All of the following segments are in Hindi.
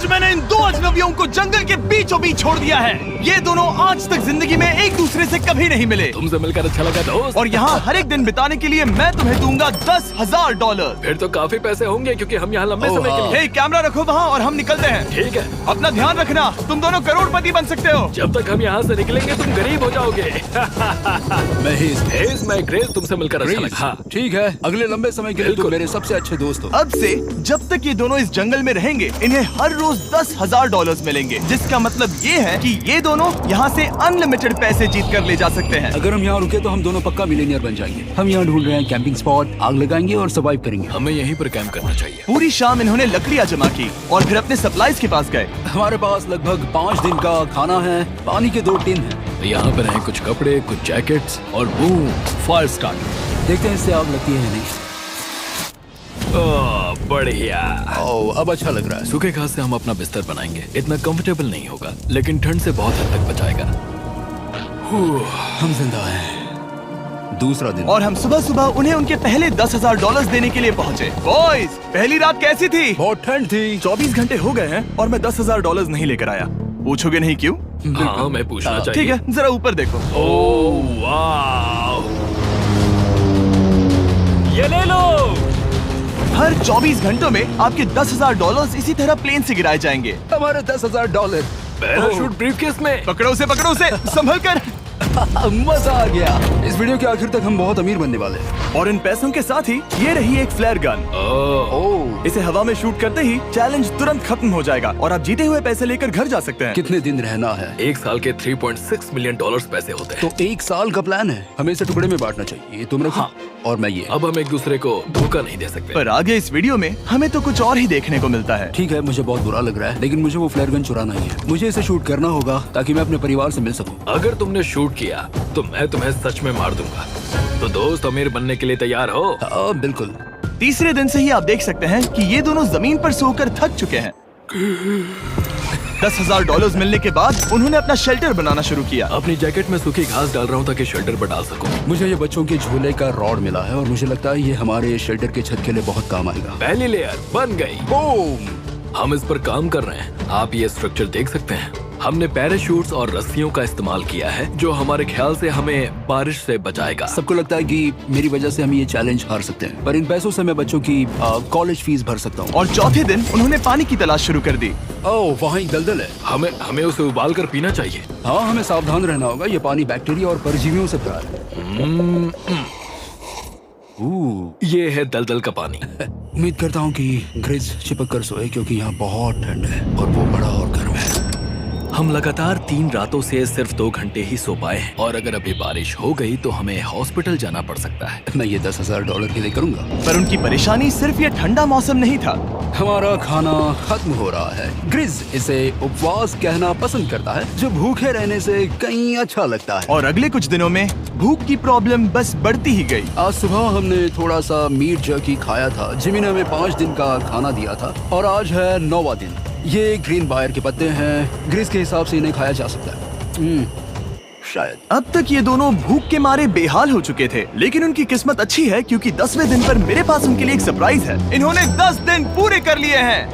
आज मैंने इन दो अजनबियों को जंगल के बीचों बीच छोड़ दिया है। ये दोनों आज तक जिंदगी में एक दूसरे से कभी नहीं मिले। तुमसे मिलकर अच्छा लगा दोस्त। और यहाँ हर एक दिन बिताने के लिए मैं तुम्हें दूंगा $10,000। फिर तो काफी पैसे होंगे क्योंकि हम यहाँ लंबे समय के लिए। हे, कैमरा रखो वहाँ और हम निकलते हैं। ठीक है। अपना ध्यान रखना, तुम दोनों करोड़पति बन सकते हो। जब तक हम यहाँ से निकलेंगे तुम गरीब हो जाओगे। मैं ग्रेस, तुमसे मिलकर अच्छा लगा। हाँ। ठीक है, अगले लंबे समय के लिए तुम मेरे सबसे अच्छे दोस्त हो। अब से जब तक ये दोनों इस जंगल में रहेंगे इन्हें हर रोज $10,000 मिलेंगे, जिसका मतलब ये है कि ये दोनों यहाँ से अनलिमिटेड पैसे जीत कर ले जा सकते हैं। अगर हम यहाँ रुके तो हम दोनों पक्का मिलियनियर बन जाएंगे। हम यहाँ ढूंढ रहे हैं कैंपिंग स्पॉट, आग लगाएंगे और सर्वाइव करेंगे। हमें यहीं पर कैंप करना चाहिए। पूरी शाम इन्होंने लकड़ियाँ जमा की और फिर अपने सप्लाईज के पास गए। हमारे पास लगभग 5 दिन का खाना है, पानी के 2 टिन हैं। यहाँ पर हैं कुछ कपड़े, कुछ जैकेट्स और बूम, फायर स्टार्ट। देखते हैं इससे आग लगती है या नहीं। ओह बढ़िया। ओह, अब अच्छा लग रहा है। सूखे घास से हम अपना बिस्तर बनाएंगे। इतना कंफर्टेबल नहीं होगा लेकिन ठंड से बहुत हद तक बचाएगा। हम जिंदा हैं। दूसरा दिन और हम सुबह सुबह उन्हें उनके पहले $10,000 देने के लिए पहुँचे। बॉयज, पहली रात कैसी थी? बहुत ठंड थी। 24 घंटे हो गए हैं और मैं $10,000 नहीं लेकर आया। पूछोगे नहीं क्यों? हाँ, मैं पूछना चाहिए। ठीक है, जरा ऊपर देखो। ओह वाह, ये ले लो। हर 24 घंटों में आपके $10,000 इसी तरह प्लेन से गिराए जाएंगे। हमारे $10,000। पैराशूट ब्रीफकेस में। पकड़ो से संभल कर। मजा आ गया। इस वीडियो के आखिर तक हम बहुत अमीर बनने वाले हैं। और इन पैसों के साथ ही ये रही एक फ्लेयर गन। ओह, इसे हवा में शूट करते ही चैलेंज तुरंत खत्म हो जाएगा और आप जीते हुए पैसे लेकर घर जा सकते हैं। कितने दिन रहना है? एक साल के $3.6 मिलियन पैसे होते हैं। तो 1 साल का प्लान है। हमें इसे टुकड़े में बांटना चाहिए। ये तुम रखो। हाँ। और मैं ये। अब हम एक दूसरे को धोखा नहीं दे सकते। पर आगे इस वीडियो में हमें तो कुछ और ही देखने को मिलता है। ठीक है, मुझे बहुत बुरा लग रहा है लेकिन मुझे वो फ्लेयर गन चुराना ही है। मुझे इसे शूट करना होगा ताकि मैं अपने परिवार से मिल सकूं। अगर तुमने शूट किया तो मैं तुम्हें सच में मार दूंगा। तो दोस्त, अमीर बनने के लिए तैयार हो? हाँ, बिल्कुल। तीसरे दिन से ही आप देख सकते हैं कि ये दोनों जमीन पर सोकर थक चुके हैं। $10,000 मिलने के बाद उन्होंने अपना शेल्टर बनाना शुरू किया। अपनी जैकेट में सूखी घास डाल रहा हूँ ताकि शेल्टर पर डाल सकूं। मुझे ये बच्चों के झूले का रॉड मिला है और मुझे लगता है ये हमारे शेल्टर के छत के लिए बहुत काम आएगा। पहली लेयर बन गई। बूम! हम इस पर काम कर रहे हैं। आप ये स्ट्रक्चर देख सकते हैं। हमने पैराशूट्स और रस्सियों का इस्तेमाल किया है जो हमारे ख्याल से हमें बारिश से बचाएगा। सबको लगता है कि मेरी वजह से हम ये चैलेंज हार सकते हैं, पर इन पैसों से मैं बच्चों की कॉलेज फीस भर सकता हूँ। और चौथे दिन उन्होंने पानी की तलाश शुरू कर दी। ओह, वहाँ एक दलदल है। हमें उसे उबाल कर पीना चाहिए। हाँ, हमें सावधान रहना होगा। ये पानी बैक्टीरिया और परजीवियों से भरा है। ये है दलदल का पानी। उम्मीद करता हूँ कि ग्रिज चिपक कर सोए क्योंकि यहाँ बहुत ठंड है और वो बड़ा और गर्म है। हम लगातार 3 रातों से सिर्फ 2 घंटे ही सो पाए हैं और अगर अभी बारिश हो गई तो हमें हॉस्पिटल जाना पड़ सकता है। मैं ये $10,000 के लिए करूँगा। पर उनकी परेशानी सिर्फ ये ठंडा मौसम नहीं था। हमारा खाना खत्म हो रहा है। ग्रिज इसे उपवास कहना पसंद करता है, जो भूखे रहने से कहीं अच्छा लगता है। और अगले कुछ दिनों में भूख की प्रॉब्लम बस बढ़ती ही गई। आज सुबह हमने थोड़ा सा मीट जर्की खाया था। जिमी ने हमें 5 दिन का खाना दिया था और आज है 9वां दिन। ये ग्रीन बायर के पत्ते हैं। ग्रिज के हिसाब से इन्हें खाया जा सकता है। शायद। अब तक ये दोनों भूख के मारे बेहाल हो चुके थे, लेकिन उनकी किस्मत अच्छी है क्योंकि 10वें दिन पर मेरे पास उनके लिए एक सरप्राइज है। इन्होंने 10 दिन पूरे कर लिए हैं।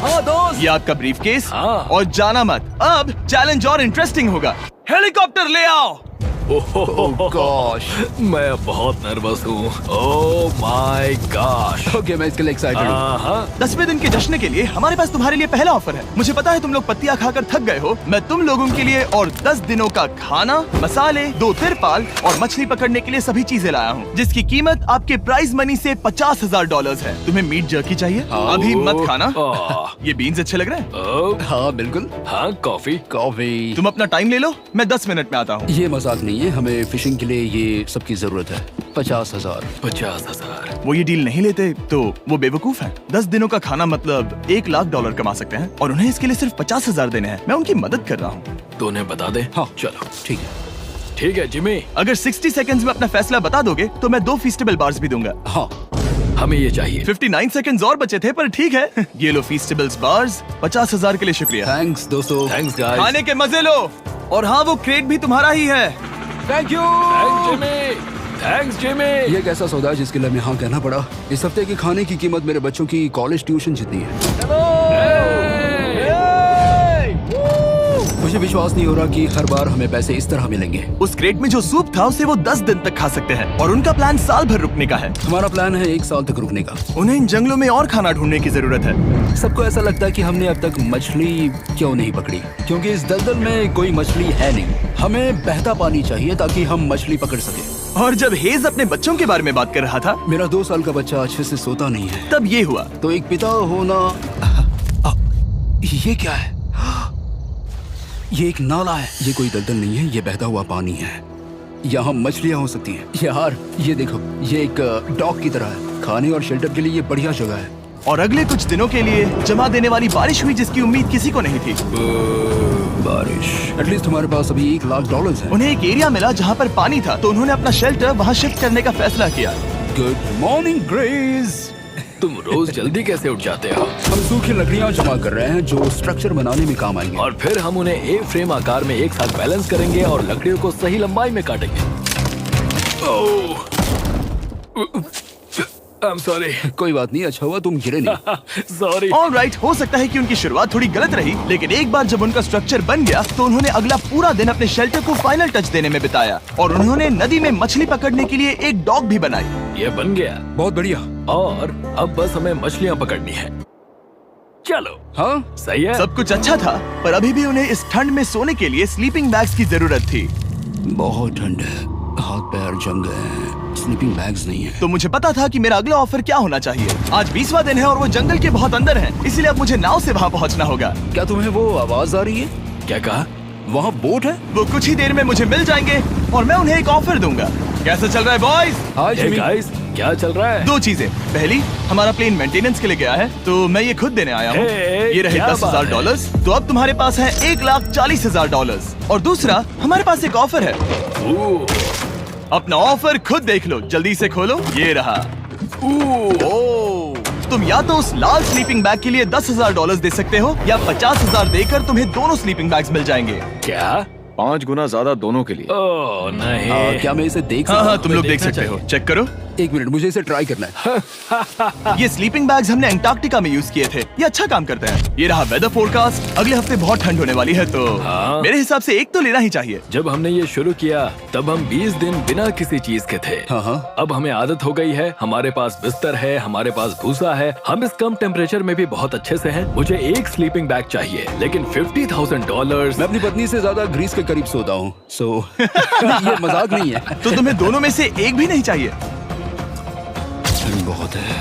हाँ दोस्त, ये आपका ब्रीफकेस। हाँ। और जाना मत, अब चैलेंज और इंटरेस्टिंग होगा। हेलीकॉप्टर ले आओ। ओह गॉश, मैं बहुत नर्वस हूँ। Oh my gosh. ओके, मैं इसके लिए एक्साइटेड हूँ। 10वें दिन के जश्न के लिए हमारे पास तुम्हारे लिए पहला ऑफर है। मुझे पता है तुम लोग पत्तियां खाकर थक गए हो। मैं तुम लोगों के लिए और 10 दिनों का खाना, मसाले, 2 तिरपाल और मछली पकड़ने के लिए सभी चीजें लाया हूँ, जिसकी कीमत आपके प्राइज मनी से $50,000 है। तुम्हें मीट जर्की चाहिए? अभी मत खाना। ये बीन्स अच्छे लग रहे हैं। हाँ बिल्कुल। हाँ, कॉफी। कॉफी। तुम अपना टाइम ले लो, मैं 10 मिनट में आता हूँ। ये मजाक नहीं है, हमें फिशिंग के लिए ये सबकी जरूरत है। 50,000। 50,000। वो ये डील नहीं लेते तो वो बेवकूफ हैं। 10 दिनों का खाना मतलब $1,00,000 कमा सकते हैं और उन्हें इसके लिए सिर्फ 50,000 देने हैं। मैं उनकी मदद कर रहा हूँ। तो उन्हें बता दे। हाँ चलो ठीक है। ठीक है जिमी। अगर 60 सेकंड्स में अपना फैसला बता दोगे तो मैं 2 फीस्टेबल बार्स भी दूंगा। हाँ, हमें ये चाहिए। 59 सेकंड्स और बचे थे, पर ठीक है। ये लो फीस्टेबल्स बार्स। 50,000 के लिए शुक्रिया। थैंक्स दोस्तों। Thanks guys. खाने के मजे लो। और हाँ, वो क्रेट भी तुम्हारा ही है। Thank you. Thanks Jimmy. ये एक ऐसा सौदा है जिसके लिए हमें हाँ कहना पड़ा। इस हफ्ते के खाने की कीमत मेरे बच्चों की कॉलेज ट्यूशन जितनी है। विश्वास नहीं हो रहा कि हर बार हमें पैसे इस तरह मिलेंगे। उस क्रेट में जो सूप था उसे वो 10 दिन तक खा सकते हैं और उनका प्लान साल भर रुकने का है। हमारा प्लान है 1 साल तक रुकने का। उन्हें इन जंगलों में और खाना ढूंढने की जरूरत है। सबको ऐसा लगता है कि हमने अब तक मछली क्यों नहीं पकड़ी, क्योंकि इस दलदल में कोई मछली है नहीं। हमें बहता पानी चाहिए ताकि हम मछली पकड़ सके। और जब हेज अपने बच्चों के बारे में बात कर रहा था, मेरा 2 साल का बच्चा अच्छे से सोता नहीं है। तब ये हुआ। तो एक पिता होना, ये क्या है? ये एक नाला है। ये कोई दलदल नहीं है, ये बहता हुआ पानी है। यहाँ मछलियाँ हो सकती हैं। यार ये देखो, ये एक डॉक की तरह है। खाने और शेल्टर के लिए ये बढ़िया जगह है। और अगले कुछ दिनों के लिए जमा देने वाली बारिश हुई जिसकी उम्मीद किसी को नहीं थी। बारिश। एटलीस्ट हमारे पास अभी $1,00,000 है। उन्हें एक एरिया मिला जहाँ पर पानी था, तो उन्होंने अपना शेल्टर वहाँ शिफ्ट करने का फैसला किया। Good morning grace. तुम रोज जल्दी कैसे उठ जाते हो? हम सूखी लकड़ियाँ जमा कर रहे हैं जो स्ट्रक्चर बनाने में काम आएंगे। और फिर हम उन्हें एक फ्रेम आकार में एक साथ बैलेंस करेंगे और लकड़ियों को सही लंबाई में काटेंगे। I'm sorry. कोई बात नहीं, अच्छा हुआ तुम गिरे नहीं। Sorry. ऑलराइट, हो सकता है कि उनकी शुरुआत थोड़ी गलत रही, लेकिन एक बार जब उनका स्ट्रक्चर बन गया तो उन्होंने अगला पूरा दिन अपने शेल्टर को फाइनल टच देने में बिताया और उन्होंने नदी में मछली पकड़ने के लिए एक डॉग भी बनाई। ये बन गया बहुत बढ़िया। और अब बस हमें मछलियाँ पकड़नी है। चलो। हाँ सही है। सब कुछ अच्छा था, पर अभी भी उन्हें इस ठंड में सोने के लिए स्लीपिंग बैग्स की जरूरत थी। बहुत ठंड है, हाथ पैर जम गए हैं, स्लीपिंग बैग्स नहीं है। तो मुझे पता था कि मेरा अगला ऑफर क्या होना चाहिए। आज 20वां दिन है और वो जंगल के बहुत अंदर है, इसलिए अब मुझे नाव से वहाँ पहुँचना होगा। क्या तुम्हें वो आवाज आ रही है? क्या कहा? वहाँ बोट है? वो कुछ ही देर में मुझे मिल जाएंगे और मैं उन्हें एक ऑफर दूंगा। कैसा चल रहा है बॉयज? हाय Hey जिमी। guys, क्या चल रहा है? 2 चीजें। पहली, हमारा प्लेन मेंटेनेंस के लिए गया है, तो मैं ये खुद देने आया हूँ। Hey, ये रहे क्या बात है? $10,000, तो अब तुम्हारे पास है $1,40,000। और दूसरा, हमारे पास एक ऑफर है। ओह, अपना ऑफर खुद देख लो, जल्दी से खोलो। ये रहा। तुम या तो उस लाल स्लीपिंग बैग के लिए $10,000 दे सकते हो या 50,000 देकर तुम्हें दोनों स्लीपिंग बैग्स मिल जाएंगे। क्या? 5 गुना ज्यादा दोनों के लिए। ओह नहीं। क्या मैं इसे देख हाँ सकता हाँ, हूँ? तुम लोग देख देखना सकते हो। चाहिए। चेक करो। 1 मिनट, मुझे इसे ट्राई करना है। ये स्लीपिंग बैग्स हमने अंटार्कटिका में यूज किए थे। ये अच्छा काम करते हैं। ये रहा वेदर फोरकास्ट। अगले हफ्ते बहुत ठंड होने वाली है, तो हाँ। मेरे हिसाब से एक तो लेना ही चाहिए। जब हमने ये शुरू किया तब हम 20 दिन बिना किसी चीज के थे। हाँ। अब हमें आदत हो गई है। हमारे पास बिस्तर है, हमारे पास भूसा है। हम इस कम टेम्परेचर में भी बहुत अच्छे से हैं। मुझे एक स्लीपिंग बैग चाहिए, लेकिन $50,000। मैं अपनी पत्नी से ज्यादा ग्रीस के करीब सोता हूँ, सो ये मजाक नहीं है। तो तुम्हें दोनों में से एक भी नहीं चाहिए? ठंड बहुत है,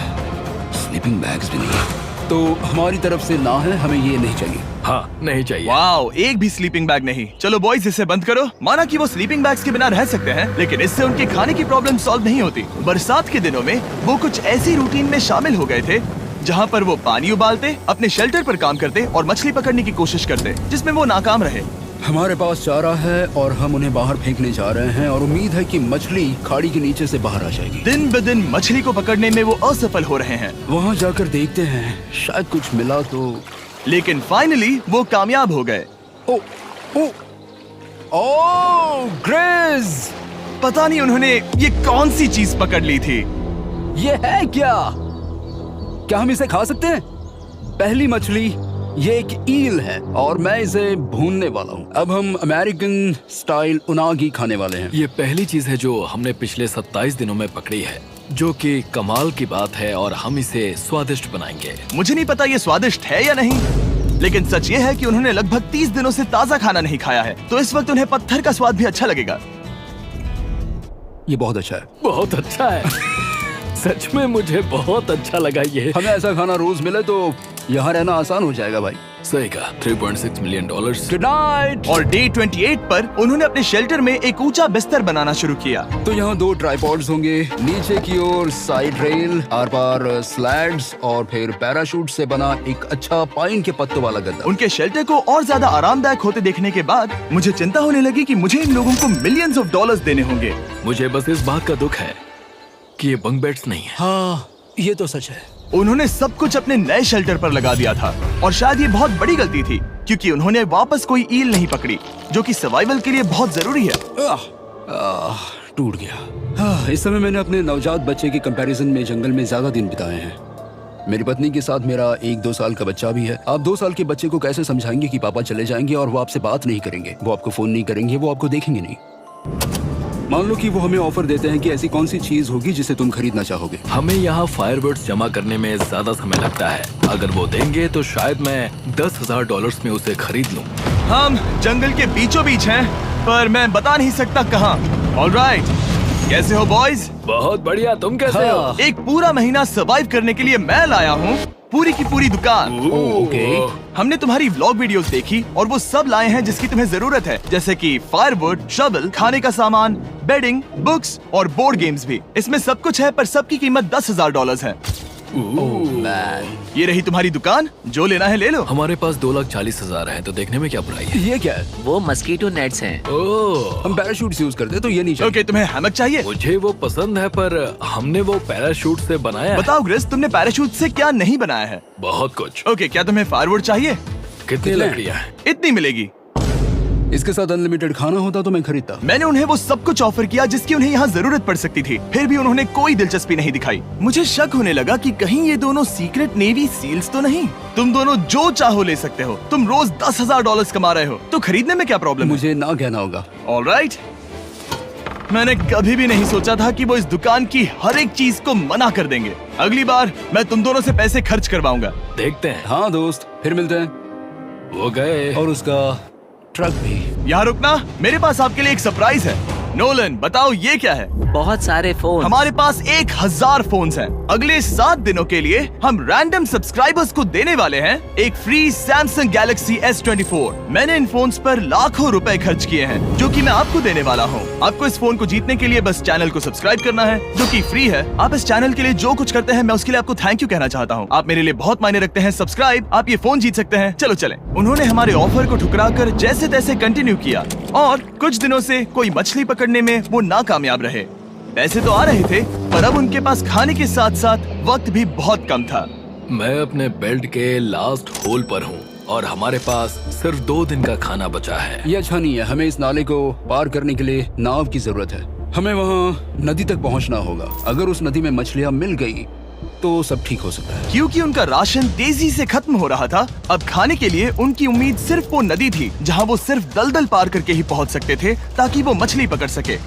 स्लीपिंग बैग्स भी नहीं है। तो हमारी तरफ से ना है, हमें ये नहीं चाहिए। हाँ, नहीं चाहिए। वाओ, एक भी स्लीपिंग बैग नहीं। चलो बॉयज, इसे बंद करो। माना कि वो स्लीपिंग बैग्स के बिना रह सकते हैं, लेकिन इससे उनके खाने की प्रॉब्लम सॉल्व नहीं होती। बरसात के दिनों में वो कुछ ऐसी रूटीन में शामिल हो गए थे जहाँ पर वो पानी उबालते, अपने शेल्टर पर काम करते और मछली पकड़ने की कोशिश करते, जिसमें वो नाकाम रहे। हमारे पास चारा है और हम उन्हें बाहर फेंकने जा रहे हैं और उम्मीद है कि मछली खाड़ी के नीचे से बाहर आ जाएगी। दिन ब दिन मछली को पकड़ने में वो असफल हो रहे हैं, वहाँ जाकर देखते हैं, शायद कुछ मिला तो। लेकिन फाइनली वो कामयाब हो गए। ओ, ओ, ओ, ग्रेस! पता नहीं उन्होंने ये कौन सी चीज पकड़ ली थी। ये है क्या? क्या हम इसे खा सकते हैं? पहली मछली, ये एक ईल है और मैं इसे भूनने वाला हूँ। अब हम अमेरिकन स्टाइल उनागी खाने वाले हैं। ये पहली चीज है जो हमने पिछले 27 दिनों में पकड़ी है, जो कि कमाल की बात है और हम इसे स्वादिष्ट बनाएंगे। मुझे नहीं पता ये स्वादिष्ट है या नहीं, लेकिन सच ये है कि उन्होंने लगभग 30 दिनों से ताजा खाना नहीं खाया है, तो इस वक्त उन्हें पत्थर का स्वाद भी अच्छा लगेगा। ये बहुत अच्छा है। बहुत अच्छा है। सच में मुझे बहुत अच्छा लगा ये। हमें ऐसा खाना रोज मिले तो यहाँ रहना आसान हो जाएगा भाई। सही कहा। $3.6 मिलियन। Good night. और डे 28 पर उन्होंने अपने शेल्टर में एक ऊंचा बिस्तर बनाना शुरू किया। तो यहाँ 2 ट्राइपॉड्स होंगे, नीचे की ओर side rail, are par slides और फिर पैराशूट से बना एक अच्छा पाइन के पत्तों वाला गद्दा। उनके शेल्टर को और ज्यादा आरामदायक होते देखने के बाद मुझे चिंता होने लगी कि मुझे इन लोगों को मिलियंस ऑफ डॉलर्स देने होंगे। मुझे बस इस बात का दुख है कि ये बंक बेड्स नहीं है। हाँ, ये तो सच है। उन्होंने सब कुछ अपने नए शेल्टर पर लगा दिया था और शायद ये बहुत बड़ी गलती थी, क्योंकि उन्होंने वापस कोई ईल नहीं पकड़ी, जो कि सर्वाइवल के लिए बहुत जरूरी है। टूट गया। इस समय मैंने अपने नवजात बच्चे के कंपैरिजन में जंगल में ज्यादा दिन बिताए हैं। मेरी पत्नी के साथ मेरा 1-2 साल का बच्चा भी है। आप 2 साल के बच्चे को कैसे समझाएंगे कि पापा चले जाएंगे और वो आपसे बात नहीं करेंगे, वो आपको फोन नहीं करेंगे, वो आपको देखेंगे नहीं। मान लो कि वो हमें ऑफर देते हैं कि ऐसी कौन सी चीज होगी जिसे तुम खरीदना चाहोगे। हमें यहाँ फायरवर्ड्स जमा करने में ज्यादा समय लगता है। अगर वो देंगे तो शायद मैं $10,000 में उसे खरीद लूँ। हम जंगल के बीचों बीच हैं, पर मैं बता नहीं सकता कहाँ। ऑलराइट, कैसे हो बॉयज? बहुत बढ़िया, तुम कैसे हो? एक पूरा महीना सर्वाइव करने के लिए मैं लाया हूँ पूरी की पूरी दुकान। ओके। हमने तुम्हारी व्लॉग वीडियोस देखी और वो सब लाए हैं जिसकी तुम्हें जरूरत है, जैसे कि फायरवुड, शवल, खाने का सामान, बेडिंग, बुक्स और बोर्ड गेम्स भी। इसमें सब कुछ है, पर सबकी कीमत $10,000 है। ये रही तुम्हारी दुकान, जो लेना है ले लो। हमारे पास 2,40,000 है, तो देखने में क्या बुराई है? ये क्या है? वो मस्कीटो नेट्स हैं। ओह, हम पैराशूट यूज करते हैं तो ये नहीं चाहिए। ओके, तुम्हें हैमक चाहिए? मुझे वो पसंद है, पर हमने वो पैराशूट से बनाया है। बताओ ग्रिस, तुमने पैराशूट से क्या नहीं बनाया है? बहुत कुछ। ओके, क्या तुम्हें फायरवुड चाहिए? कितनी लकड़ियाँ हैं? इतनी मिलेगी। इसके साथ अनलिमिटेड खाना होता तो मैं खरीदता। मैंने उन्हें वो सब कुछ ऑफर किया जिसकी उन्हें यहाँ जरूरत पड़ सकती थी, फिर भी उन्होंने कोई दिलचस्पी नहीं दिखाई। मुझे शक होने लगा कि कहीं ये दोनों सीक्रेट नेवी सील्स तो नहीं। तुम दोनों जो चाहो ले सकते हो। तुम रोज $10,000 कमा रहे हो, तो खरीदने में क्या प्रॉब्लम है? मुझे ना कहना होगा। ऑलराइट, मैंने कभी भी नहीं सोचा था कि वो इस दुकान की हर एक चीज को मना कर देंगे। अगली बार मैं तुम दोनों से पैसे खर्च करवाऊंगा। देखते हैं। हाँ दोस्त, फिर मिलते हैं। वो गए। और उसका ट्रक भी। यहाँ रुकना, मेरे पास आपके लिए एक सरप्राइज है। नोलन, बताओ ये क्या है? बहुत सारे फोन। हमारे पास 1,000 फोन्स हैं। अगले 7 दिनों के लिए हम रैंडम सब्सक्राइबर्स को देने वाले हैं एक फ्री Samsung Galaxy S24। मैंने इन फोन्स पर लाखों रुपए खर्च किए हैं, जो कि मैं आपको देने वाला हूँ। आपको इस फोन को जीतने के लिए बस चैनल को सब्सक्राइब करना है, जो कि फ्री है। आप इस चैनल के लिए जो कुछ करते हैं, मैं उसके लिए आपको थैंक यू कहना चाहता हूँ। आप मेरे लिए बहुत मायने रखते हैं। सब्सक्राइब, आप ये फोन जीत सकते हैं। चलो चलें। उन्होंने हमारे ऑफर को ठुकरा कर जैसे तैसे कंटिन्यू किया, और कुछ दिनों से कोई मछली पकड़ने में वो नाकामयाब रहे। पैसे तो आ रहे थे, पर अब उनके पास खाने के साथ साथ वक्त भी बहुत कम था। मैं अपने बेल्ट के लास्ट होल पर हूँ और हमारे पास सिर्फ 2 दिन का खाना बचा है। ये अच्छा नहीं है। हमें इस नाले को पार करने के लिए नाव की जरूरत है। हमें वहाँ नदी तक पहुँचना होगा। अगर उस नदी में मछलियाँ मिल गई तो सब ठीक हो सकता है। क्योंकि उनका राशन तेजी से खत्म हो रहा था, अब खाने के लिए उनकी उम्मीद सिर्फ वो नदी थी, जहाँ वो सिर्फ दलदल पार करके ही पहुँच सकते थे, ताकि वो मछली पकड़ सके।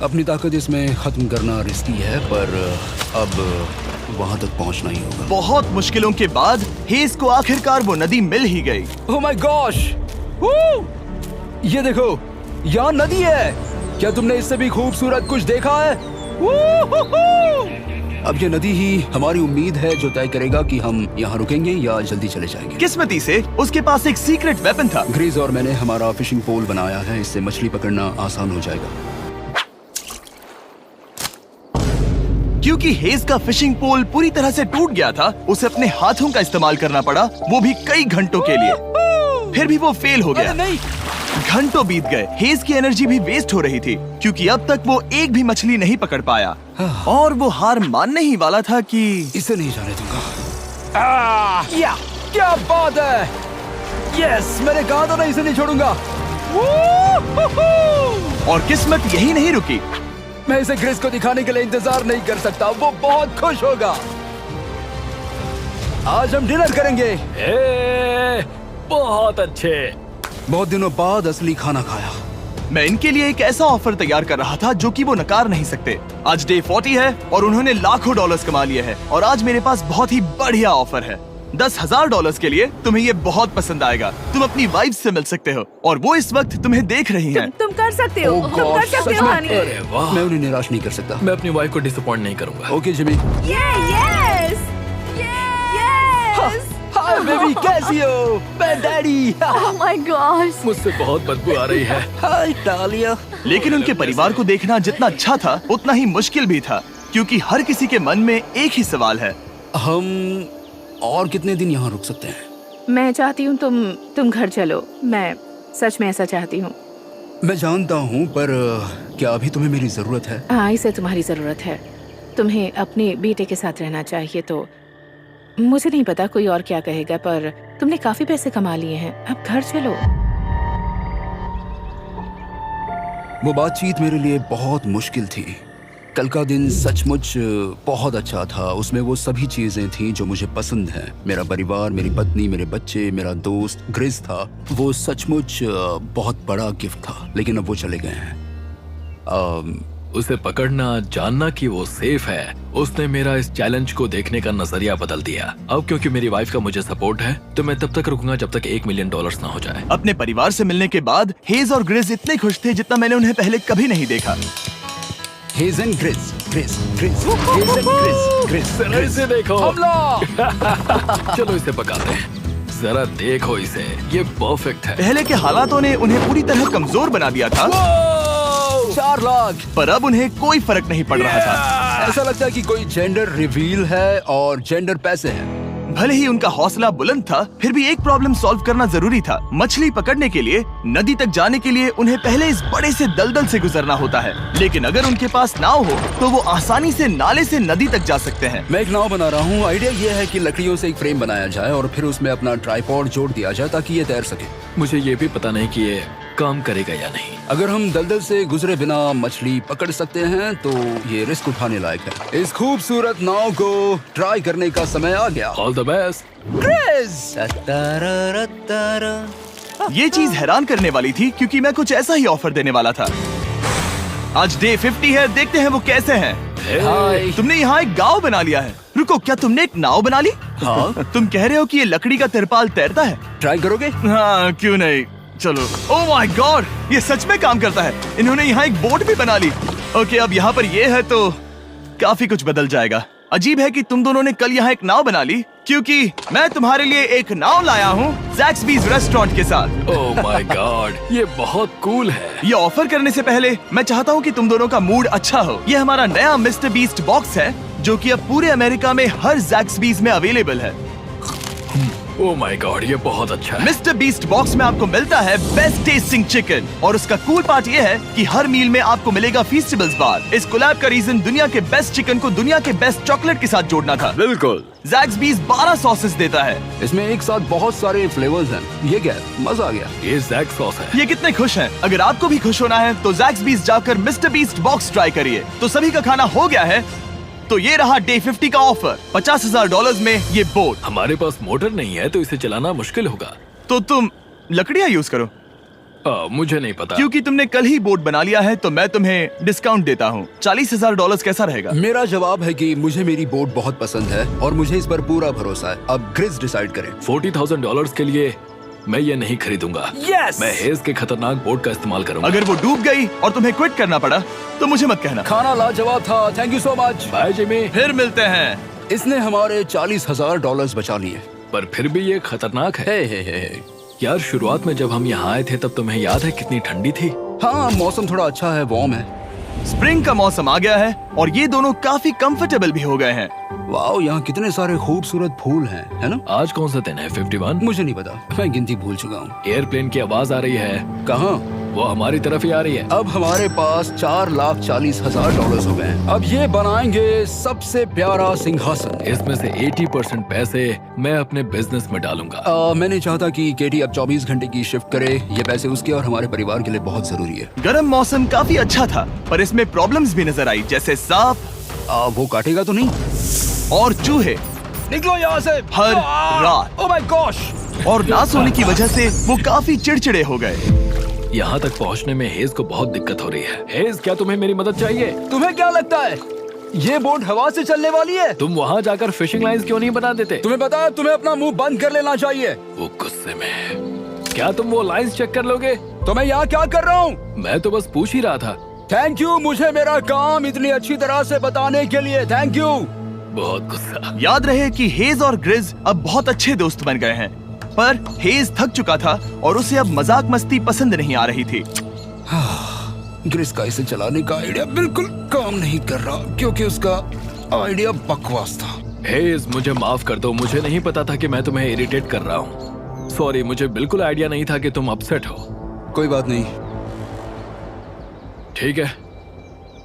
अपनी ताकत इसमें खत्म करना रिस्की है, पर अब वहाँ तक पहुँचना ही होगा। बहुत मुश्किलों के बाद हेज को आखिरकार वो नदी मिल ही गई। Oh my gosh! ये देखो, यहाँ नदी है। क्या तुमने इससे भी खूबसूरत कुछ देखा है? अब ये नदी ही हमारी उम्मीद है जो तय करेगा कि हम यहाँ रुकेंगे या जल्दी चले जाएंगे। किस्मती से उसके पास एक सीक्रेट वेपन था। ग्रीज और मैंने हमारा फिशिंग पोल बनाया है, इससे मछली पकड़ना आसान हो जाएगा। क्योंकि हेज का फिशिंग पोल पूरी तरह से टूट गया था, उसे अपने हाथों का इस्तेमाल करना पड़ा, वो भी कई घंटों के लिए। फिर भी वो फेल हो गया। नहीं। घंटों बीत गए। हेज की एनर्जी भी वेस्ट हो रही थी, क्योंकि अब तक वो एक भी मछली नहीं पकड़ पाया, और वो हार मानने ही वाला था कि इसे नहीं जाने दूंगा। या क्या बात है! यस, मैंने कहा था ना, इसे नहीं छोड़ूंगा। और किस्मत यही नहीं रुकी। मैं इसे ग्रेस को दिखाने के लिए इंतजार नहीं कर सकता। वो बहुत खुश होगा। आज हम डिनर करेंगे। बहुत अच्छे। बहुत दिनों बाद असली खाना खाया। मैं इनके लिए एक ऐसा ऑफर तैयार कर रहा था जो कि वो नकार नहीं सकते। आज डे 40 है और उन्होंने लाखों डॉलर्स कमा लिए हैं, और आज मेरे पास बहुत ही बढ़िया ऑफर है। $10,000 के लिए तुम्हें ये बहुत पसंद आएगा। तुम अपनी वाइफ से मिल सकते हो, और वो इस वक्त तुम्हें देख रही हैं। तुम कर सकते हो। Oh तुम कर God, सकते सच हो में? हनी। अरे वाह, मैं उन्हें निराश नहीं कर सकता। मैं अपनी वाइफ को डिसअपॉइंट नहीं करूंगा। Okay Jimmy. Yes hi baby, कैसी हो? मैं डैडी। Oh my gosh. मुझसे बहुत बदबू आ रही है। हाय डालिया। लेकिन उनके परिवार को देखना जितना अच्छा था, उतना ही मुश्किल भी था, क्योंकि हर किसी के मन में एक ही सवाल है। हम और कितने दिन यहाँ रुक सकते हैं? मैं चाहती हूँ तुम घर चलो। मैं सच में ऐसा चाहती हूँ। मैं जानता हूँ, पर क्या अभी तुम्हें मेरी जरूरत है? हाँ, इसे तुम्हारी जरूरत है। तुम्हें अपने बेटे के साथ रहना चाहिए। तो मुझे नहीं पता कोई और क्या कहेगा, पर तुमने काफी पैसे कमा लिए हैं। अब घर चलो। वो बातचीत मेरे लिए बहुत मुश्किल थी, कल का दिन सचमुच बहुत अच्छा था। उसमें वो सभी चीजें थी जो मुझे पसंद हैं। मेरा परिवार, मेरी पत्नी, मेरे बच्चे, मेरा दोस्त ग्रिस था। वो सचमुच बहुत बड़ा गिफ्ट था, लेकिन अब वो चले गए हैं। उसे पकड़ना, जानना कि वो सेफ है, उसने मेरा इस चैलेंज को देखने का नजरिया बदल दिया। अब क्योंकि मेरी वाइफ का मुझे सपोर्ट है, तो मैं तब तक रुकूंगा जब तक $1 मिलियन ना हो जाए। अपने परिवार से मिलने के बाद हेज और ग्रिस इतने खुश थे जितना मैंने उन्हें पहले कभी नहीं देखा। हेज एंड ग्रिस, ग्रिस, ग्रिस, हेज एंड ग्रिस, ग्रिस, ग्रिस। इसे देखो। हमला! चलो इसे पकाते हैं। जरा देखो इसे, ये परफेक्ट है। पहले के हालातों ने उन्हें पूरी तरह कमजोर बना दिया था, 4 लाख। पर अब उन्हें कोई फर्क नहीं पड़ रहा था। ऐसा लगता है कि कोई जेंडर रिवील है और जेंडर पैसे हैं। भले ही उनका हौसला बुलंद था, फिर भी एक प्रॉब्लम सॉल्व करना जरूरी था। मछली पकड़ने के लिए नदी तक जाने के लिए उन्हें पहले इस बड़े से दलदल से गुजरना होता है, लेकिन अगर उनके पास नाव हो तो वो आसानी से नाले से नदी तक जा सकते हैं। मैं एक नाव बना रहा हूँ। आइडिया ये है कि लकड़ियों से एक फ्रेम बनाया जाए और फिर उसमें अपना ट्राइपॉड जोड़ दिया जाए ताकि ये तैर सके। मुझे ये भी पता नहीं कि ये काम करेगा या नहीं। अगर हम दलदल से गुजरे बिना मछली पकड़ सकते हैं तो ये रिस्क उठाने लायक है। इस खूबसूरत नाव को ट्राई करने का समय आ गया। All the best. ये चीज हैरान करने वाली थी क्योंकि मैं कुछ ऐसा ही ऑफर देने वाला था। आज डे 50 है, देखते हैं वो कैसे हैं। हाय। तुमने यहाँ एक गांव बना लिया है। रुको, क्या तुमने एक नाव बना ली? हाँ। तुम कह रहे हो कि ये लकड़ी का तिरपाल तैरता है? ट्राई करोगे? हाँ, क्यों नहीं, चलो। ओह माय गॉड, ये सच में काम करता है। इन्होंने यहाँ एक बोट भी बना ली। ओके, अब यहाँ पर ये है तो काफी कुछ बदल जाएगा। अजीब है कि तुम दोनों ने कल यहाँ एक नाव बना ली, क्योंकि मैं तुम्हारे लिए एक नाव लाया हूँ ज़ैक्सबीज़ रेस्टोरेंट के साथ। ओह माय गॉड, ये बहुत कूल है। ये ऑफर करने से पहले मैं चाहता हूँ कि तुम दोनों का मूड अच्छा हो। ये हमारा नया मिस्टर बीस्ट बॉक्स है, जो कि अब पूरे अमेरिका में हर ज़ैक्सबीज़ में अवेलेबल है। ओह माय गॉड, ये बहुत अच्छा है। मिस्टर बीस्ट बॉक्स में आपको मिलता है बेस्ट टेस्टिंग चिकन, और उसका कूल पार्ट ये है कि हर मील में आपको मिलेगा फीस्टेबल्स बार। इस कोलैब का रीजन दुनिया के बेस्ट चिकन को दुनिया के बेस्ट चॉकलेट के साथ जोड़ना था। बिल्कुल। ज़ैक्सबीज़ 12 सॉसेस देता है। इसमें एक साथ बहुत सारे फ्लेवर्स हैं। ये क्या है? मजा आ गया। ये जैक सॉस है। ये कितने खुश हैं। अगर आपको भी खुश होना है तो ज़ैक्सबीज़ जाकर मिस्टर बीस्ट बॉक्स ट्राई करिए। तो सभी का खाना हो गया है, तो ये रहा डे 50 का ऑफर। $50,000 में ये बोट। हमारे पास मोटर नहीं है तो इसे चलाना मुश्किल होगा। तो तुम लकड़ियाँ यूज करो। मुझे नहीं पता। क्योंकि तुमने कल ही बोट बना लिया है तो मैं तुम्हें डिस्काउंट देता हूँ। $40,000 कैसा रहेगा? मेरा जवाब है कि मुझे मेरी बोट बहुत पसंद है और मुझे इस पर पूरा भरोसा है। अब ग्रिस डिसाइड करें। $40,000 के लिए मैं ये नहीं खरीदूंगा। Yes! मैं हेज के खतरनाक बोट का इस्तेमाल करूंगा। अगर वो डूब गई और तुम्हें क्विट करना पड़ा तो मुझे मत कहना। खाना लाजवाब था। Thank you so much. Bye Jimmy. फिर मिलते हैं। इसने हमारे $40,000 बचा लिए। पर फिर भी ये खतरनाक है। हे। यार, शुरुआत में जब हम यहाँ आए थे तब तुम्हें याद है कितनी ठंडी थी? हाँ, मौसम थोड़ा अच्छा है, वार्म है। स्प्रिंग का मौसम आ गया है और ये दोनों काफी कंफर्टेबल भी हो गए हैं। वाओ, यहाँ कितने सारे खूबसूरत फूल हैं, है ना? आज कौन सा दिन है? 51? मुझे नहीं पता, मैं गिनती भूल चुका हूँ। एयरप्लेन की आवाज आ रही है। कहाँ? वो हमारी तरफ ही आ रही है। अब हमारे पास $4,40,000 हो गए हैं। अब ये बनाएंगे सबसे प्यारा सिंहासन। इसमें से 80% पैसे मैं अपने बिजनेस में डालूंगा। मैं नहीं चाहता कि केटी अब 24 घंटे की शिफ्ट करे। ये पैसे उसके और हमारे परिवार के लिए बहुत जरूरी है। गर्म मौसम काफी अच्छा था, पर इसमें प्रॉब्लम्स भी नजर आई, जैसे सांप वो काटेगा तो नहीं? और चूहे निकलो यहाँ से हर रात। Oh my gosh. और ना सोने की वजह से वो काफी चिड़चिड़े हो गए। यहाँ तक पहुँचने में हेज को बहुत दिक्कत हो रही है। हेज, क्या तुम्हें मेरी मदद चाहिए? तुम्हें क्या लगता है ये बोट हवा से चलने वाली है? तुम वहाँ जाकर फिशिंग लाइंस क्यों नहीं बना देते? तुम्हें पता है तुम्हें अपना मुंह बंद कर लेना चाहिए। वो गुस्से में है। क्या तुम वो लाइंस चेक कर लोगे? तो मैं यहाँ क्या कर रहा हूँ? मैं तो बस पूछ ही रहा था। थैंक यू मुझे मेरा काम इतनी अच्छी तरह से बताने के लिए। Thank you. बहुत गुस्सा। याद रहे कि हेज और ग्रिज अब बहुत अच्छे दोस्त बन गए हैं, पर हेज थक चुका था और उसे अब मजाक मस्ती पसंद नहीं आ रही थी। ग्रिस का इसे चलाने का आइडिया बिल्कुल काम नहीं कर रहा क्योंकि उसका आइडिया बकवास था। हेज, मुझे माफ कर दो। मुझे नहीं पता था कि मैं तुम्हें इरिटेट कर रहा हूँ। सॉरी, मुझे बिल्कुल आइडिया नहीं था कि तुम अपसेट हो। कोई बात नहीं। ठीक है।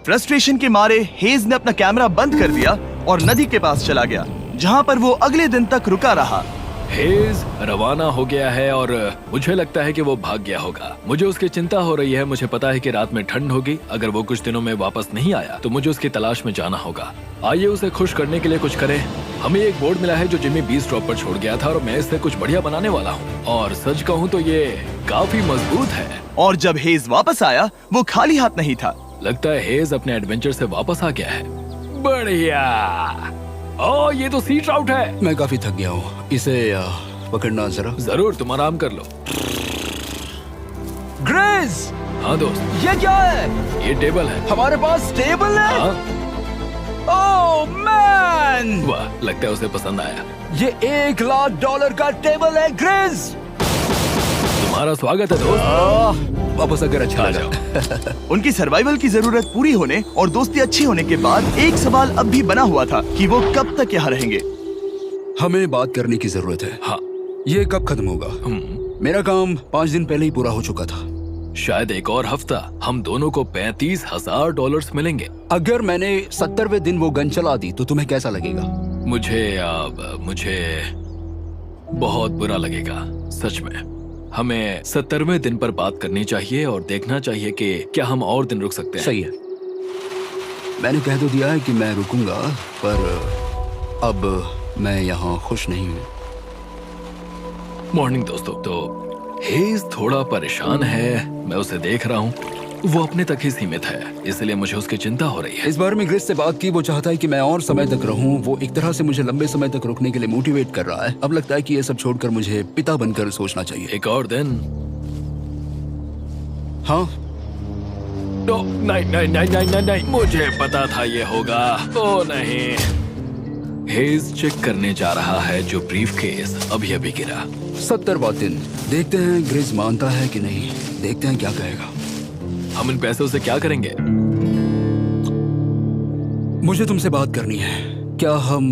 फ्रस्ट्रेशन के मारे हेज ने अपना कैमरा बंद कर दिया और नदी के पास चला गया, जहाँ पर वो अगले दिन तक रुका रहा। हेज रवाना हो गया है और मुझे लगता है कि वो भाग गया होगा। मुझे उसकी चिंता हो रही है। मुझे पता है कि रात में ठंड होगी। अगर वो कुछ दिनों में वापस नहीं आया तो मुझे उसकी तलाश में जाना होगा। आइए उसे खुश करने के लिए कुछ करें। हमें एक बोर्ड मिला है जो जिमी बीस ड्रॉप पर छोड़ गया था और मैं इससे कुछ बढ़िया बनाने वाला हूँ। और सच कहूँ तो ये काफी मजबूत है। और जब हेज वापस आया वो खाली हाथ नहीं था। लगता है हेज अपने एडवेंचर से वापस आ गया है। बढ़िया। ओ, ये तो सी ट्राउट है। मैं काफी थक गया हूँ, इसे पकड़ना जरा। जरूर, तुम आराम कर लो। ग्रिज, हाँ दोस्त, ये क्या है? ये टेबल है। हमारे पास टेबल है। हाँ? ओह मैन, वाह, लगता है उसे पसंद आया। ये $1,00,000 का टेबल है ग्रिज। तुम्हारा स्वागत है दोस्त। वापस अगर अच्छा आ लगा। उनकी सर्वाइवल की जरूरत पूरी होने और दोस्ती अच्छी होने के बाद एक सवाल अब भी बना हुआ था कि वो कब तक यहाँ रहेंगे। हमें बात करने की जरूरत है। हाँ। ये कब खत्म होगा? मेरा काम 5 दिन पहले ही पूरा हो चुका था। शायद एक और हफ्ता। हम दोनों को $35,000 मिलेंगे। अगर मैंने 70वें दिन वो गन चला दी तो तुम्हें कैसा लगेगा? मुझे बहुत बुरा लगेगा, सच में। हमें 70वें दिन पर बात करनी चाहिए और देखना चाहिए कि क्या हम और दिन रुक सकते हैं। सही है। मैंने कह तो दिया है कि मैं रुकूंगा, पर अब मैं यहाँ खुश नहीं हूँ। मॉर्निंग दोस्तों। तो हेज थोड़ा परेशान है, मैं उसे देख रहा हूँ। वो अपने तक ही सीमित है, इसलिए मुझे उसकी चिंता हो रही है। इस बार में ग्रिस से बात की। वो चाहता है कि मैं और समय तक रहूं। वो एक तरह से मुझे लंबे समय तक रुकने के लिए मोटिवेट कर रहा है। अब लगता है कि ये सब छोड़कर मुझे पिता बनकर सोचना चाहिए। एक और दिन। हाँ, नहीं, मुझे पता था ये होगा। ओ नहीं। हेज चेक करने जा रहा है जो ब्रीफकेस अभी अभी गिरा। 70वां दिन। देखते हैं ग्रिस मानता है कि नहीं। देखते हैं क्या कहेगा। हम इन पैसों से क्या करेंगे? मुझे तुमसे बात करनी है। क्या हम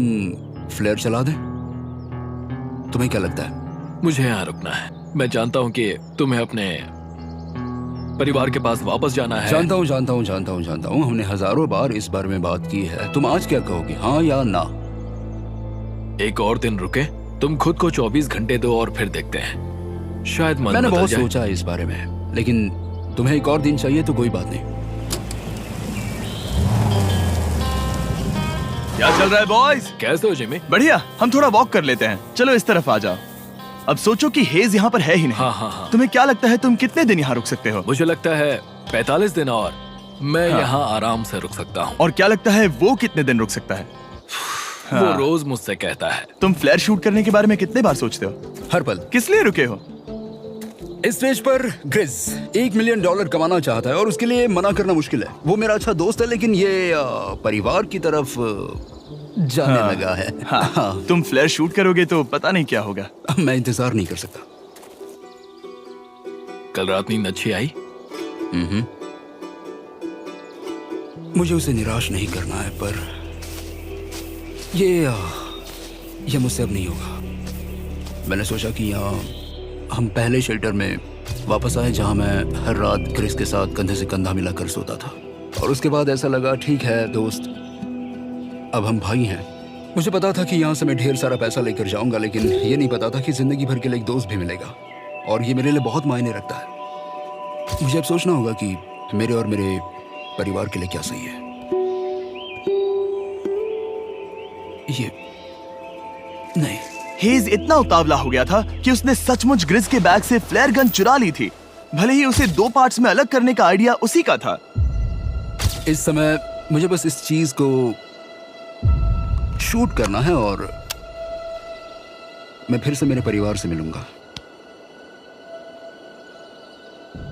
फ्लेयर चला दें? तुम्हें क्या लगता है? मुझे यहाँ रुकना है। मैं जानता हूँ कि तुम्हें अपने परिवार के पास वापस जाना है। जानता हूँ। हमने हजारों बार इस बारे में बात की है। तुम आज क्या कहोगे, हाँ या ना? एक और दिन रुके। तुम खुद को 24 घंटे दो और फिर देखते हैं। शायद मन मैंने बदल बहुत जाए। सोचा है इस बारे में, लेकिन तुम्हें एक और दिन चाहिए तो कोई बात नहीं। क्या चल रहा है बॉयज? कैसे हो जिमी? बढ़िया। हम थोड़ा वॉक कर लेते हैं। चलो इस तरफ आ जाओ। अब सोचो कि हेज यहाँ पर है ही नहीं। हाँ। तुम्हें क्या लगता है तुम कितने दिन यहाँ रुक सकते हो? मुझे लगता है 45 दिन और मैं हाँ। यहाँ आराम से रुक सकता हूँ। और क्या लगता है वो कितने दिन रुक सकता है? वो रोज मुझसे कहता है। तुम फ्लेयर शूट करने के बारे में कितने बार सोचते हो? हर पल। किस लिए रुके हो? इस स्टेज पर ग्रिज $1 मिलियन कमाना चाहता है और उसके लिए मना करना मुश्किल है। वो मेरा अच्छा दोस्त है, लेकिन ये परिवार की तरफ जाने लगा है। हाँ। तुम फ्लेयर शूट करोगे तो पता नहीं क्या होगा। मैं इंतजार नहीं कर सकता। कल रात नींद अच्छी आई? मुझे उसे निराश नहीं करना है, पर ये मुझसे अब नहीं होगा। मैंने सोचा कि यहाँ हम पहले शेल्टर में वापस आए जहाँ मैं हर रात ग्रिस के साथ कंधे से कंधा मिलाकर सोता था। और उसके बाद ऐसा लगा, ठीक है दोस्त, अब हम भाई हैं। मुझे पता था कि यहाँ से मैं ढेर सारा पैसा लेकर जाऊंगा, लेकिन ये नहीं पता था कि जिंदगी भर के लिए एक दोस्त भी मिलेगा। और ये मेरे लिए बहुत मायने रखता है। मुझे अब सोचना होगा कि मेरे और मेरे परिवार के लिए क्या सही है। ये नहीं। हेज इतना उतावला हो गया था कि उसने सचमुच ग्रिस के बैग से फ्लेयर गन चुरा ली थी, भले ही उसे 2 पार्ट्स में अलग करने का आइडिया उसी का था। इस समय मुझे बस इस चीज को शूट करना है और मैं फिर से मेरे परिवार से मिलूंगा।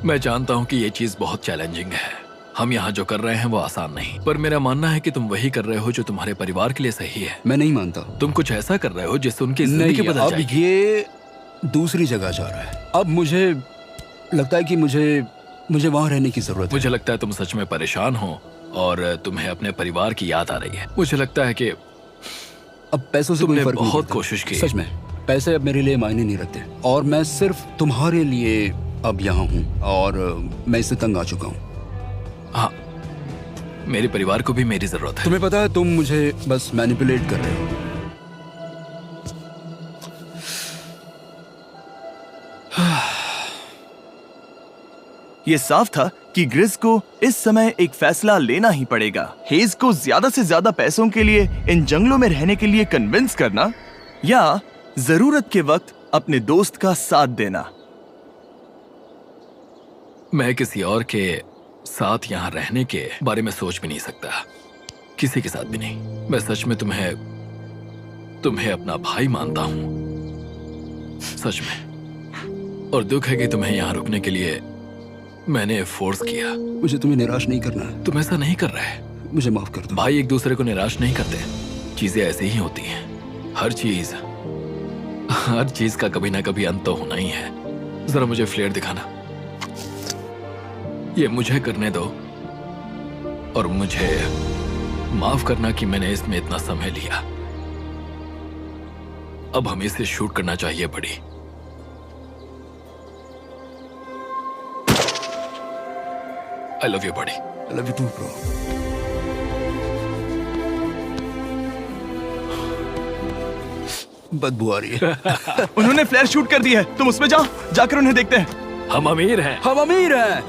मैं जानता हूँ कि ये चीज बहुत चैलेंजिंग है। हम यहाँ जो कर रहे हैं वो आसान नहीं, पर मेरा मानना है कि तुम वही कर रहे हो जो तुम्हारे परिवार के लिए सही है। मैं नहीं मानता। तुम कुछ ऐसा कर रहे हो जिससे उनकी जिंदगी बदल अब जाएगी। ये दूसरी जगह जा रहा है। अब मुझे लगता है कि मुझे वहां रहने की जरूरत है। मुझे लगता है तुम सच में परेशान हो और तुम्हें अपने परिवार की याद आ रही है। मुझे लगता है कि अब पैसों से कोई तुमने फर्क नहीं बहुत पड़ता। कोशिश की। सच में पैसे अब मेरे लिए मायने नहीं रखते और मैं सिर्फ तुम्हारे लिए अब यहाँ हूँ और मैं इससे तंग आ चुका हूँ। हाँ, मेरे परिवार को भी मेरी जरूरत है। तुम्हें पता है, तुम मुझे बस मैनिपुलेट कर रहे हो। ये साफ था कि ग्रिस को इस समय एक फैसला लेना ही पड़ेगा। हेज को ज्यादा से ज्यादा पैसों के लिए इन जंगलों में रहने के लिए कन्विंस करना या जरूरत के वक्त अपने दोस्त का साथ देना। मैं किसी और के साथ यहाँ रहने के बारे में सोच भी नहीं सकता, किसी के साथ भी नहीं। मैं सच में तुम्हें अपना भाई मानता हूँ, सच में। और दुख है कि तुम्हें यहाँ रुकने के लिए मैंने फोर्स किया। मुझे तुम्हें निराश नहीं करना है। तुम ऐसा नहीं कर रहे। मुझे माफ कर दो। भाई एक दूसरे को निराश नहीं करते, चीजें ऐसे ही होती हैं। हर चीज का कभी ना कभी अंत तो होना ही है। जरा मुझे फ्लेयर दिखाना। ये मुझे करने दो और मुझे माफ करना कि मैंने इसमें इतना समय लिया। अब हमें इसे शूट करना चाहिए बड़ी। I love you, buddy. I love you too, bro. बदबू आ रही है। उन्होंने फ्लेयर शूट कर दी है, तुम उसमें जाओ, जाकर उन्हें देखते हैं। हम अमीर हैं। हम अमीर हैं।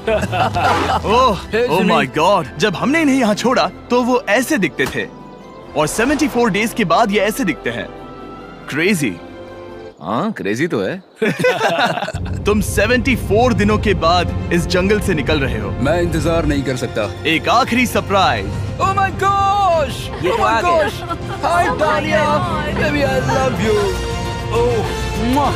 ओह माय गॉड, जब हमने इन्हें यहाँ छोड़ा तो वो ऐसे दिखते थे और 74 डेज के बाद ये ऐसे दिखते हैं। क्रेजी। हाँ क्रेजी तो है। तुम 74 दिनों के बाद इस जंगल से निकल रहे हो। मैं इंतजार नहीं कर सकता। एक आखिरी सरप्राइज। Oh my gosh! ये Oh तो my आ गया। gosh! Hi Dahlia, baby I love you. Oh, mwah.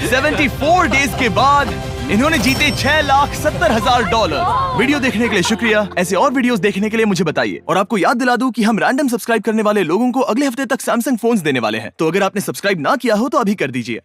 74 days के बाद इन्होंने जीते $6,70,000। वीडियो देखने के लिए शुक्रिया। ऐसे और वीडियोस देखने के लिए मुझे बताइए। और आपको याद दिला दूं कि हम रैंडम सब्सक्राइब करने वाले लोगों को अगले हफ्ते तक सैमसंग फोन्स देने वाले हैं। तो अगर आपने सब्सक्राइब ना किया हो तो अभी कर दीजिए।